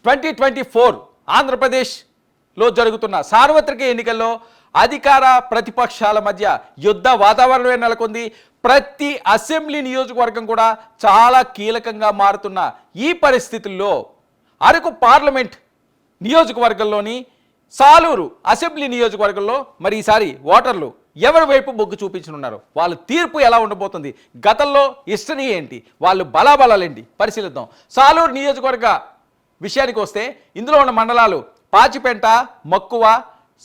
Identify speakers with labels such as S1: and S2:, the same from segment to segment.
S1: 2024 ఆంధ్రప్రదేశ్లో జరుగుతున్న సార్వత్రిక ఎన్నికల్లో అధికార ప్రతిపక్షాల మధ్య యుద్ధ వాతావరణమే నెలకొంది. ప్రతి అసెంబ్లీ నియోజకవర్గం కూడా చాలా కీలకంగా మారుతున్న ఈ పరిస్థితుల్లో అరకు పార్లమెంట్ నియోజకవర్గంలోని సాలూరు అసెంబ్లీ నియోజకవర్గంలో మరి ఈసారి ఓటర్లు ఎవరి వైపు మొగ్గు చూపించనున్నారు, వాళ్ళ తీర్పు ఎలా ఉండబోతుంది, గతంలో హిస్టరీ ఏంటి, వాళ్ళు బలాబలాలేంటి పరిశీలిద్దాం. సాలూరు నియోజకవర్గ విషయానికి వస్తే ఇందులో ఉన్న మండలాలు పాచిపెంట, మక్కువ,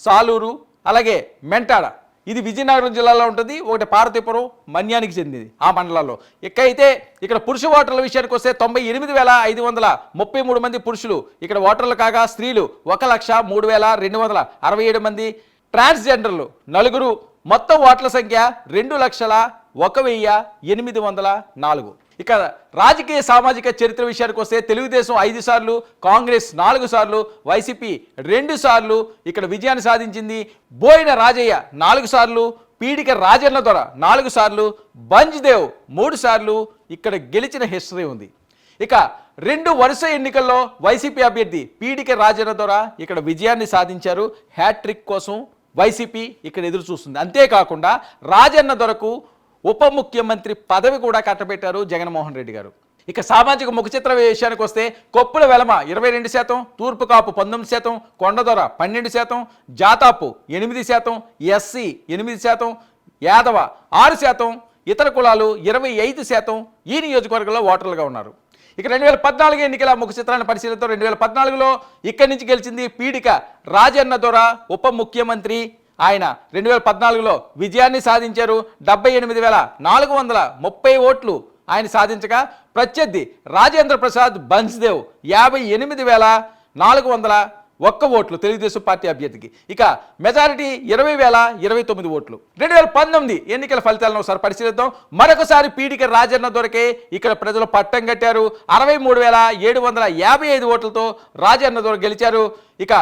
S1: సాలూరు, అలాగే మెంటాడ. ఇది విజయనగరం జిల్లాలో ఉంటుంది. ఒకటి పార్వతీపురం, మన్యానికి చెందింది ఆ మండలాల్లో. ఇక్కడైతే ఇక్కడ పురుష ఓటర్ల విషయానికి వస్తే 98,533 మంది పురుషులు ఇక్కడ ఓటర్లు కాగా స్త్రీలు 1,03,267 మంది, ట్రాన్స్జెండర్లు 4. మొత్తం ఓట్ల సంఖ్య 2,01,804. ఇక రాజకీయ సామాజిక చరిత్ర విషయానికి వస్తే తెలుగుదేశం 5 సార్లు, కాంగ్రెస్ 4 సార్లు, వైసీపీ 2 సార్లు ఇక్కడ విజయాన్ని సాధించింది. బోయిన రాజయ్య 4 సార్లు, పీడిక రాజన్న దొర 4 సార్లు, బంజ్దేవ్ 3 సార్లు ఇక్కడ గెలిచిన హిస్టరీ ఉంది. ఇక 2 వరుస ఎన్నికల్లో వైసీపీ అభ్యర్థి పీడిక రాజన్న దొర ఇక్కడ విజయాన్ని సాధించారు. హ్యాట్రిక్ కోసం వైసీపీ ఇక్కడ ఎదురు చూస్తుంది. అంతేకాకుండా రాజన్న దొరకు ఉప ముఖ్యమంత్రి పదవి కూడా కట్టబెట్టారు జగన్మోహన్ రెడ్డి గారు. ఇక సామాజిక ముఖచిత్ర విషయానికి వస్తే కొప్పుల వెలమ 22%, తూర్పు కాపు 19%, కొండదొర 12%, జాతాపు 8%, ఎస్సీ 8%, యాదవ 6%, ఇతర కులాలు 25% ఈ నియోజకవర్గంలో ఓటర్లుగా ఉన్నారు. ఇక 2014 ఎన్నికల ముఖ చిత్రాన్ని పరిశీలిద్దాం. 2014లో ఇక్కడి నుంచి గెలిచింది పీడిక రాజన్న దొర ఉప ముఖ్యమంత్రి. ఆయన 2014లో విజయాన్ని సాధించారు. 78,430 ఓట్లు ఆయన సాధించగా ప్రత్యర్థి రాజేంద్ర ప్రసాద్ బంజ్దేవ్ 58,401 ఓట్లు తెలుగుదేశం పార్టీ అభ్యర్థికి. ఇక మెజారిటీ 20,029 ఓట్లు. 2019 ఎన్నికల ఫలితాలను ఒకసారి పరిశీలిద్దాం. మరొకసారి పీడిక రాజన్న దొరకే ఇక్కడ ప్రజలు పట్టం కట్టారు. 63,755 ఓట్లతో రాజన్న దొర గెలిచారు. ఇక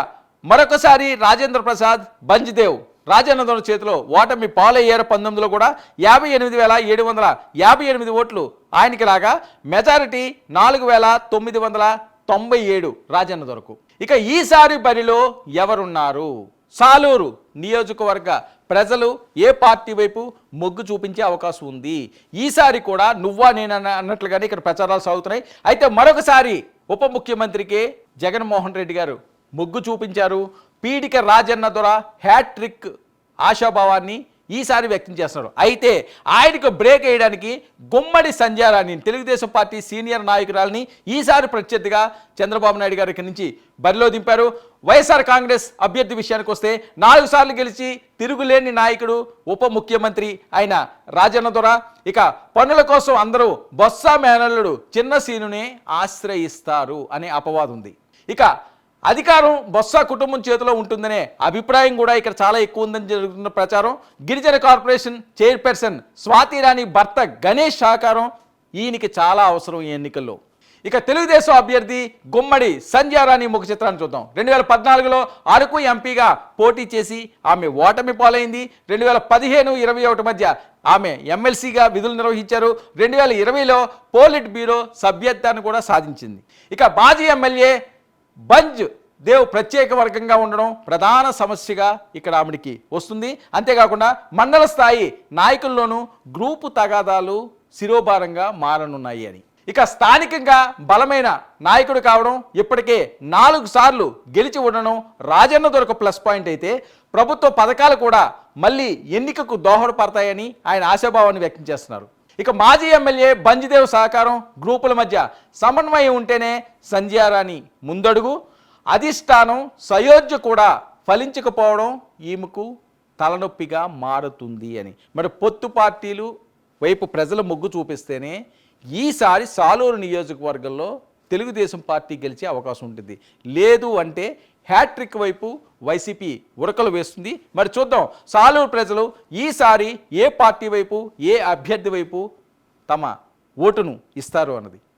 S1: మరొకసారి రాజేంద్ర ప్రసాద్ బంజ్దేవ్ రాజన్న దొర చేతిలో ఓటమి పాలయ్యారు. 19లో కూడా 58,758 ఓట్లు ఆయనకి రాగా మెజారిటీ 4,997 రాజన్న దొరకు. ఇక ఈసారి బరిలో ఎవరున్నారు? సాలూరు నియోజకవర్గ ప్రజలు ఏ పార్టీ వైపు మొగ్గు చూపించే అవకాశం ఉంది? ఈసారి కూడా నువ్వా నేను అన్నట్లుగానే ఇక్కడ ప్రచారాలు సాగుతున్నాయి. అయితే మరొకసారి ఉప ముఖ్యమంత్రికి జగన్మోహన్ రెడ్డి గారు మొగ్గు చూపించారు. పీడిక రాజన్న దొర హ్యాట్రిక్ ఆశాభావాన్ని ఈసారి వ్యక్తం చేస్తున్నారు. అయితే ఆయనకు బ్రేక్ వేయడానికి గుమ్మడి సంధ్యారాణి తెలుగుదేశం పార్టీ సీనియర్ నాయకురాలని ఈసారి ప్రత్యర్థిగా చంద్రబాబు నాయుడు గారి ఇక్కడి నుంచి బరిలో దింపారు. వైఎస్ఆర్ కాంగ్రెస్ అభ్యర్థి విషయానికి వస్తే 4 సార్లు గెలిచి తిరుగులేని నాయకుడు ఉప ముఖ్యమంత్రి అయిన రాజన్న దొర. ఇక పనుల కోసం అందరూ బొత్స మేనల్లుడు చిన్న సీనునే ఆశ్రయిస్తారు అనే అపవాదం ఉంది. ఇక అధికారం బొత్స కుటుంబం చేతిలో ఉంటుందనే అభిప్రాయం కూడా ఇక్కడ చాలా ఎక్కువ ఉందని జరుగుతున్న ప్రచారం. గిరిజన కార్పొరేషన్ చైర్పర్సన్ స్వాతి రాణి భర్త గణేష్ సహకారం ఈయనకి చాలా అవసరం ఈ ఎన్నికల్లో. ఇక తెలుగుదేశం అభ్యర్థి గుమ్మడి సంధ్యారాణి ముఖ చిత్రాన్ని చూద్దాం. 2014లో అరకు ఎంపీగా పోటీ చేసి ఆమె ఓటమి పాలైంది. 2015-21 మధ్య ఆమె ఎమ్మెల్సీగా విధులు నిర్వహించారు. 2020లో పోలిట్ బ్యూరో సభ్యత్వాన్ని కూడా సాధించింది. ఇక మాజీ ఎమ్మెల్యే బంజ్ దేవ్ ప్రత్యేక వర్గంగా ఉండడం ప్రధాన సమస్యగా ఇక్కడ ఆమెడికి వస్తుంది. అంతేకాకుండా మండల స్థాయి నాయకుల్లోనూ గ్రూపు తగాదాలు శిరోభారంగా మారనున్నాయి అని. ఇక స్థానికంగా బలమైన నాయకుడు కావడం, ఇప్పటికే 4 సార్లు గెలిచి ఉండడం రాజన్న దొరకు ప్లస్ పాయింట్ అయితే ప్రభుత్వ పథకాలు కూడా మళ్ళీ ఎన్నికకు దోహదపడతాయని ఆయన ఆశాభావాన్ని వ్యక్తం చేస్తున్నారు. ఇక మాజీ ఎమ్మెల్యే బంజ్దేవ్ సహకారం, గ్రూపుల మధ్య సమన్వయం ఉంటేనే సంధ్యారాణి ముందడుగు. అధిష్టానం సయోధ్య కూడా ఫలించకపోవడం ఈమెకు తలనొప్పిగా మారుతుంది అని. మరి పొత్తు పార్టీలు వైపు ప్రజల మొగ్గు చూపిస్తేనే ఈసారి సాలూరు నియోజకవర్గంలో తెలుగుదేశం పార్టీ గెలిచే అవకాశం ఉంటుంది. లేదు అంటే హ్యాట్రిక్ వైపు వైసీపీ ఉరకలు వేస్తుంది. మరి చూద్దాం సాలూరు ప్రజలు ఈసారి ఏ పార్టీ వైపు, ఏ అభ్యర్థి వైపు తమ ఓటును ఇస్తారు అన్నది.